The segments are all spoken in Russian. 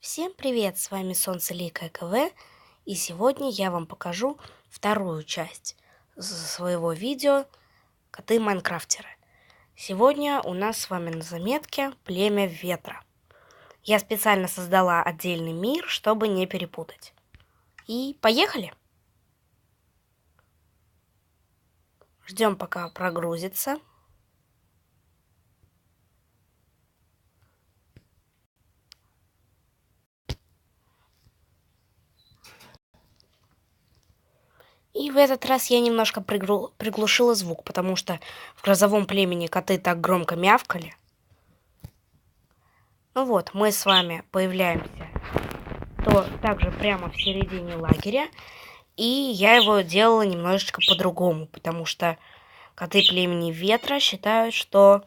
Всем привет, с вами Солнцеликое КВ, и сегодня я вам покажу вторую часть своего видео «Коты-майнкрафтеры». Сегодня у нас с вами на заметке племя ветра. Я специально создала отдельный мир, чтобы не перепутать. И поехали! Ждем, пока прогрузится. И в этот раз я немножко приглушила звук, потому что в грозовом племени коты так громко мявкали. Ну вот, мы с вами появляемся также прямо в середине лагеря. И я его делала немножечко по-другому, потому что коты племени ветра считают, что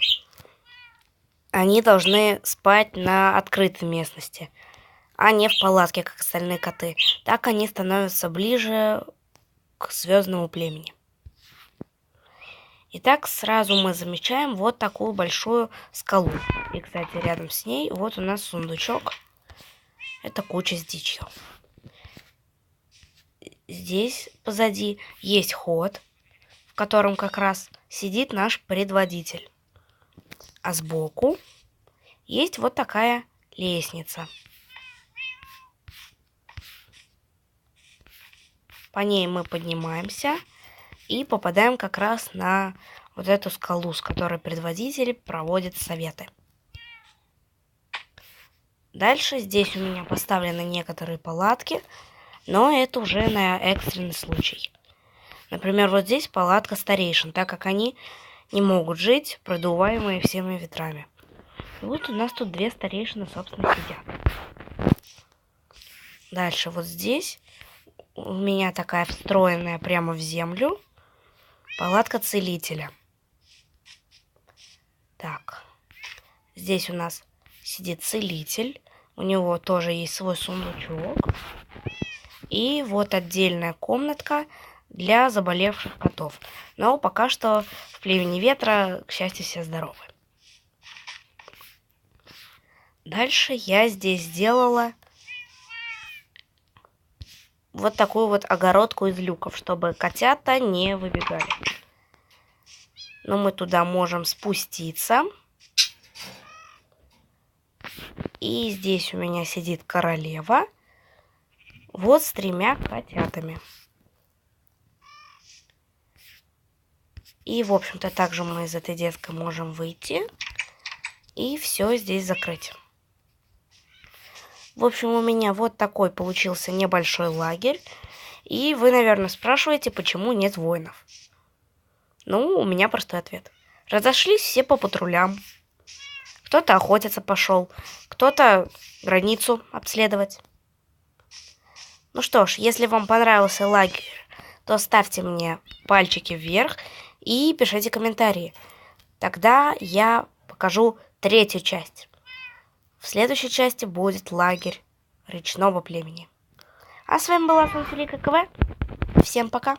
они должны спать на открытой местности, а не в палатке, как остальные коты. Так они становятся ближе к звездному племени. Итак, сразу мы замечаем вот такую большую скалу. И, кстати, рядом с ней вот у нас сундучок. Это куча с дичью. Здесь позади есть ход, в котором как раз сидит наш предводитель. А сбоку есть вот такая лестница. По ней мы поднимаемся и попадаем как раз на вот эту скалу, с которой предводитель проводит советы. Дальше здесь у меня поставлены некоторые палатки, но это уже на экстренный случай. Например, вот здесь палатка старейшин, так как они не могут жить, продуваемые всеми ветрами. И вот у нас тут две старейшины, собственно, сидят. Дальше вот здесь у меня такая встроенная прямо в землю палатка целителя. Так, здесь у нас сидит целитель, у него тоже есть свой сундучок. И вот отдельная комнатка для заболевших котов. Но пока что в племени ветра, к счастью, все здоровы. Дальше я здесь сделала вот такую вот огородку из люков, чтобы котята не выбегали. Но мы туда можем спуститься. И здесь у меня сидит королева. Вот с 3 котятами. И, в общем-то, также мы из этой детской можем выйти. И все здесь закрыть. В общем, у меня вот такой получился небольшой лагерь. И вы, наверное, спрашиваете, почему нет воинов. Ну, у меня простой ответ. Разошлись все по патрулям. Кто-то охотиться пошел, кто-то границу обследовать. Ну что ж, если вам понравился лагерь, то ставьте мне пальчики вверх и пишите комментарии. Тогда я покажу 3-ю часть. В следующей части будет лагерь речного племени. А с вами была Солнцеликое КВ. Всем пока!